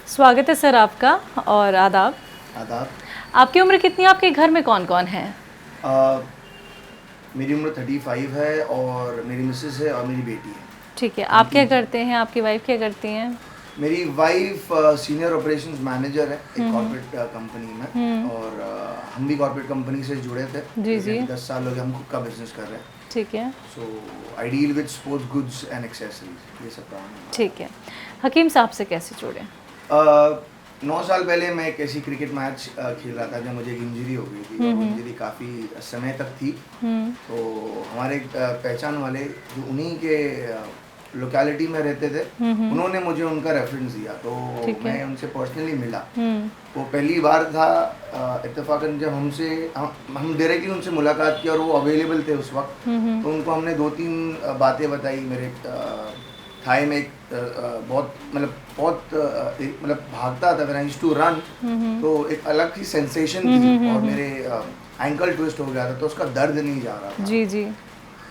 स्वागत है सर आपका और आदाब। आदाब। आपकी उम्र कितनी है? आपके घर में कौन कौन है? मेरी उम्र 35 है और मेरी मिसेस है और मेरी बेटी है। ठीक है। आप क्या करते हैं? आपकी वाइफ क्या करती हैं? मेरी वाइफ सीनियर ऑपरेशंस मैनेजर है एक कॉर्पोरेट कंपनी में और हम भी कॉर्पोरेट कंपनी से जुड़े थे। जी जी। 10 साल हो गए हम खुद का बिजनेस कर रहे हैं। ठीक है। So I deal with sports goods and accessories, ये सब काम है। ठीक है। हकीम साहब से कैसे जुड़े? 9 साल पहले मैं एक ऐसी क्रिकेट मैच खेल रहा था जब मुझे एक इंजरी हो गई थी और वो इंजरी काफ़ी समय तक थी। तो हमारे पहचान वाले जो उन्हीं के लोकेलिटी में रहते थे, उन्होंने मुझे उनका रेफरेंस दिया तो मैं उनसे पर्सनली मिला। वो पहली बार था इत्तेफाकन जब हम डायरेक्टली उनसे मुलाकात की और वो अवेलेबल थे उस वक्त। तो उनको हमने 2-3 बातें बताई। मेरे थाई में एक बहुत भागता था, मैंने यूज्ड टू रन, तो एक अलग ही सेंसेशन थी और मेरे एंकल ट्विस्ट हो गया था तो उसका दर्द नहीं जा रहा था। जी जी।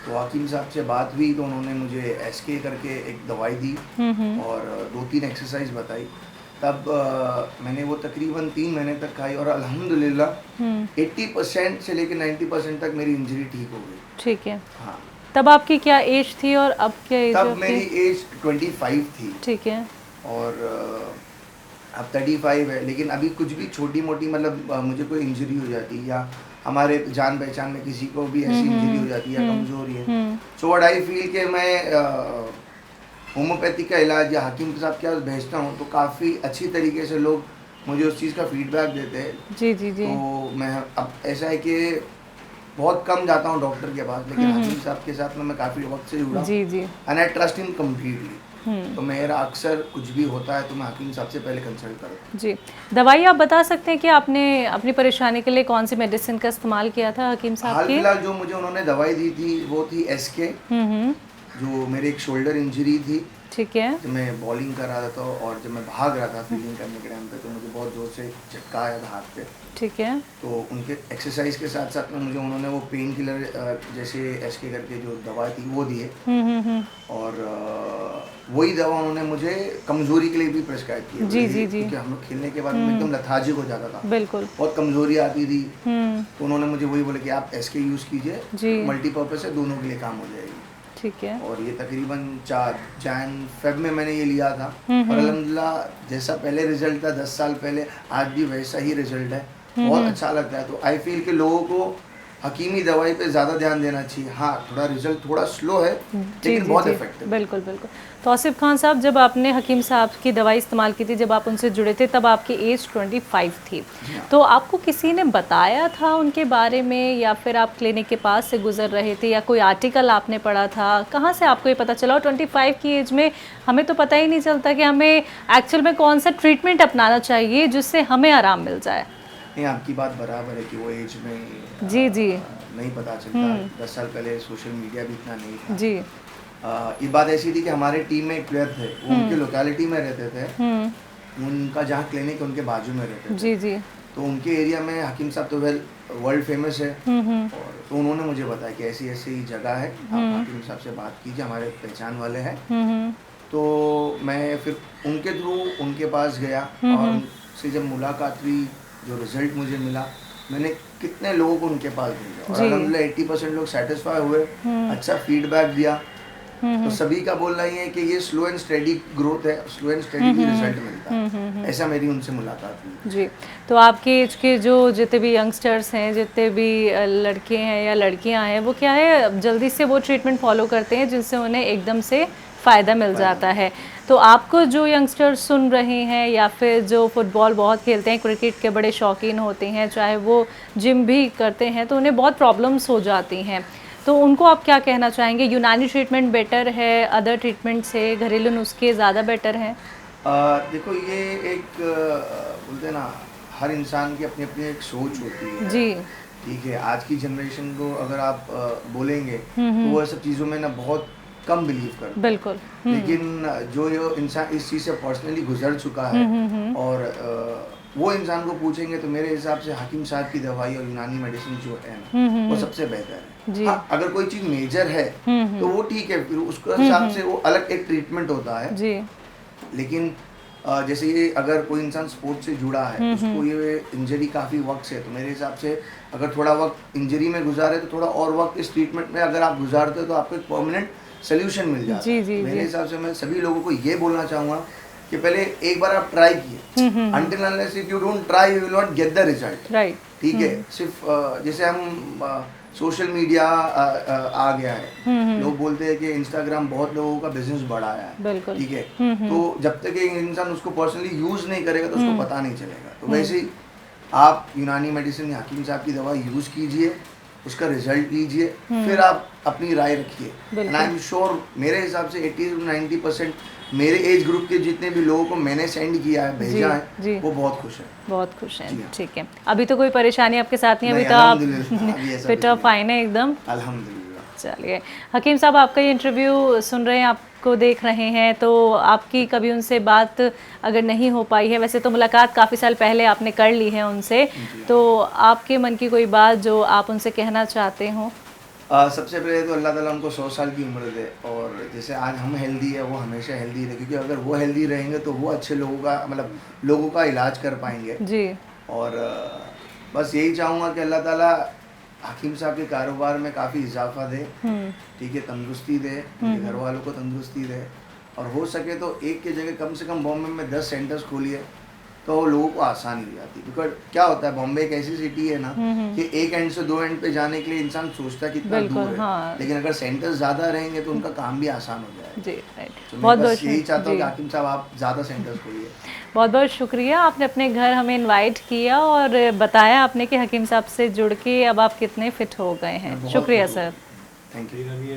तो हकीम साहब से बात हुई तो उन्होंने मुझे एसके करके एक दवाई दी और 2-3 एक्सरसाइज बताई। तब मैंने वो तकरीबन 3 महीने तक खाई और अल्हम्दुलिल्लाह 80% से लेकर 90% तक मेरी इंजरी ठीक हो गई। ठीक है। हाँ। तब आपकी क्या एज थी और अब क्या एज? तब मेरी एज 25 थी। ठीक है। और अब 35 है, लेकिन अभी कुछ भी छोटी मोटी मुझे कोई इंजरी हो जाती है या हमारे जान पहचान में किसी को भी ऐसी इंजरी हो जाती है या कमजोरी है, सो व्हाट आई फील कि मैं होम्योपैथी का इलाज या हकीम के साथ क्या भेजता हूँ तो काफ़ी अच्छी तरीके से लोग मुझे उस चीज़ का फीडबैक देते हैं। जी जी जी। तो मैं अब ऐसा है कि बहुत कम जाता हूँ डॉक्टर के पास, लेकिन हकीम साहब के साथ में मैं काफ़ी वक्त से जुड़ा जी जी। And I trust him completely. तो मेरा अक्सर कुछ भी होता है तो मैं हकीम साहब से पहले कंसल्ट करता हूँ। जी। दवाई आप बता सकते हैं कि आपने अपनी परेशानी के लिए कौन सी मेडिसिन का इस्तेमाल किया था हकीम साहब की? हाल फिलहाल जो मुझे उन्होंने दवाई दी थी वो थी एसके, जो मेरे एक शोल्डर इंजरी थी। ठीक है। जब मैं बॉलिंग कर रहा था और जब मैं भाग रहा था फील्डिंग करने के टाइम पे तो मुझे बहुत ज़ोर से झटका आया था हाथ पे। ठीक है। तो उनके एक्सरसाइज के साथ साथ में मुझे उन्होंने वो पेन किलर जैसे एसके करके जो दवा थी वो दिए और वही दवा उन्होंने मुझे कमजोरी के लिए भी प्रिस्क्राइब की। जी जी जी। क्योंकि हम लोग खेलने के बाद में एकदम लथार्जिक हो जाता था, बिल्कुल बहुत कमजोरी आती थी। तो उन्होंने मुझे वही बोले कि आप एसके यूज़ कीजिए, मल्टीपर्पज़ है, दोनों के लिए काम हो जाएगी। ठीक है। और ये तकरीबन 4 Jan-Feb में मैंने ये लिया था और अल्हम्दुलिल्लाह जैसा पहले रिजल्ट था 10 साल पहले, आज भी वैसा ही रिजल्ट है। बहुत अच्छा लगता है। तो आई फील कि लोगों को हकीमी दवाई पे ज़्यादा ध्यान देना चाहिए। हाँ, थोड़ा रिजल्ट थोड़ा स्लो है लेकिन बहुत इफेक्टिव। बिल्कुल बिल्कुल। तौसीफ खान साहब, जब आपने हकीम साहब की दवाई इस्तेमाल की थी, जब आप उनसे जुड़े थे, तब आपकी एज 25 थी। तो आपको किसी ने बताया था उनके बारे में या फिर आप क्लिनिक के पास से गुजर रहे थे या कोई आर्टिकल आपने पढ़ा था? कहाँ से आपको ये पता चला? 25 की एज में हमें तो पता ही नहीं चलता कि हमें एक्चुअल में कौन सा ट्रीटमेंट अपनाना चाहिए जिससे हमें आराम मिल जाए। नहीं, आपकी बात बराबर है कि वो एज में जी जी नहीं पता चलता। 10 साल पहले सोशल मीडिया भी इतना नहीं था। जी। ये बात ऐसी थी कि हमारे टीम में एक प्लेयर थे, वो उनके लोकेलिटी में रहते थे। उनका जहाँ क्लिनिक उनके बाजू में रहते थे। जी जी। तो उनके एरिया में हकीम साहब तो वर्ल्ड फेमस है। और तो उन्होंने मुझे बताया कि ऐसी ऐसी जगह है, आप हकीम साहब से बात कीजिए, हमारे पहचान वाले हैं। तो मैं फिर उनके थ्रू उनके पास गया और उनसे जब मुलाकात हुई, जो रिजल्ट मुझे मिला, मैंने कितने लोगों को उनके पास भेजा और अल्हम्दुलिल्लाह 80% लोग सेटिस्फाई हुए, अच्छा फीडबैक दिया। तो सभी का बोलना ये है कि ये स्लो एंड स्टेडी ग्रोथ है, स्लो एंड स्टेडी भी रिजल्ट मिलता है। ऐसा मेरी उनसे मुलाकात हुई। जी। तो आपके एज के जो जितने भी यंगस्टर्स हैं, जितने भी लड़के हैं या लड़कियां हैं, वो क्या है, जल्दी से वो ट्रीटमेंट फॉलो करते हैं जिनसे उन्हें एकदम से फ़ायदा मिल जाता है। तो आपको जो यंगस्टर्स सुन रहे हैं या फिर जो फुटबॉल बहुत खेलते हैं, क्रिकेट के बड़े शौकीन होते हैं, चाहे वो जिम भी करते हैं, तो उन्हें बहुत प्रॉब्लम्स हो जाती हैं, तो उनको आप क्या कहना चाहेंगे? यूनानी ट्रीटमेंट बेटर है, अदर ट्रीटमेंट से घरेलू नुस्खे ज़्यादा बेटर हैं? देखो, ये एक बोलते हैं ना, हर इंसान की अपनी अपनी एक सोच होती है। जी। ठीक है, आज की जनरेशन को अगर आप बोलेंगे तो वो सब चीज़ों में ना बहुत कम बिलीव करते हैं। बिल्कुल। लेकिन जो ये इंसान इस चीज़ से पर्सनली गुजर चुका है और वो इंसान को पूछेंगे तो मेरे हिसाब से हकीम साहब की दवाई और यूनानी मेडिसिन जो है वो सबसे बेहतर है। हाँ, अगर कोई चीज़ मेजर है तो वो ठीक है, फिर उसके हिसाब से वो अलग एक ट्रीटमेंट होता है। जी। लेकिन जैसे ये अगर कोई इंसान स्पोर्ट्स से जुड़ा है, उसको ये इंजरी काफ़ी वक्त से है, तो मेरे हिसाब से अगर थोड़ा वक्त इंजरी में गुजारे तो थोड़ा और वक्त इस ट्रीटमेंट में अगर आप गुजारते हो तो आपको एक परमानेंट सोल्यूशन मिल जाता है। मेरे हिसाब से मैं सभी लोगों को ये बोलना चाहूँगा कि पहले एक बार आप ट्राई किए, until unless if you don't try you will not get the result, right. ठीक है। सिर्फ जैसे हम सोशल मीडिया आ गया है, लोग बोलते हैं कि इंस्टाग्राम बहुत लोगों का बिजनेस बढ़ाया है, बिल्कुल। ठीक है, तो जब तक एक इंसान उसको पर्सनली यूज नहीं करेगा तो उसको पता नहीं चलेगा। तो वैसे ही आप यूनानी मेडिसिन या हकीम साहब की दवा यूज कीजिए, उसका रिजल्ट लीजिए, फिर आप अपनी राय रखिए। एंड आई एम श्योर मेरे हिसाब से 80 to 90% मेरे एज ग्रुप के जितने भी लोगों को मैंने सेंड किया है, भेजा है, वो बहुत खुश है, बहुत खुश हैं। ठीक है, अभी तो कोई परेशानी आपके साथ नहीं, अभी तो आप फिट और फाइन है एकदम, अल्हम्दुलिल्लाह। चलिए हकीम साहब, आपका ये इंटरव्यू सुन रहे हैं, आपको देख रहे हैं, तो आपकी कभी उनसे बात अगर नहीं हो पाई है, वैसे तो मुलाकात काफ़ी साल पहले आपने कर ली है उनसे, तो आपके मन की कोई बात जो आप उनसे कहना चाहते हो? सबसे पहले तो अल्लाह ताला उनको 100 साल की उम्र दे, और जैसे आज हम हेल्दी है वो हमेशा हेल्दी रहे, क्योंकि अगर वो हेल्दी रहेंगे तो वो अच्छे लोगों का मतलब लोगों का इलाज कर पाएंगे जी। और बस यही चाहूँगा कि अल्लाह ताला हकीम साहब के कारोबार में काफ़ी इजाफा दे, ठीक है, तंदुरुस्ती दे, घर वालों को तंदुरुस्ती दे, और हो सके तो एक की जगह कम से कम बॉम्बे में 10 सेंटर्स खोलिए तो लोगों को आसानी हो जाती है। बिकॉज क्या होता है, बॉम्बे एक ऐसी सिटी है ना कि एक एंड से दो एंड पे जाने के लिए इंसान सोचता है कितना दूर है, हाँ। लेकिन अगर सेंटर्स ज़्यादा रहेंगे तो उनका काम भी आसान हो जाएगा। जी, राइट। तो बहुत मैं बहुत बस यही चाहता हूँ कि हकीम साहब आप ज़्यादा सेंटर्स खोलिए। बहुत बहुत शुक्रिया, आपने अपने घर हमें इनवाइट किया और बताया आपने कि हकीम साहब से जुड़ के अब आप कितने फिट हो गए हैं। शुक्रिया सर, थैंक यू।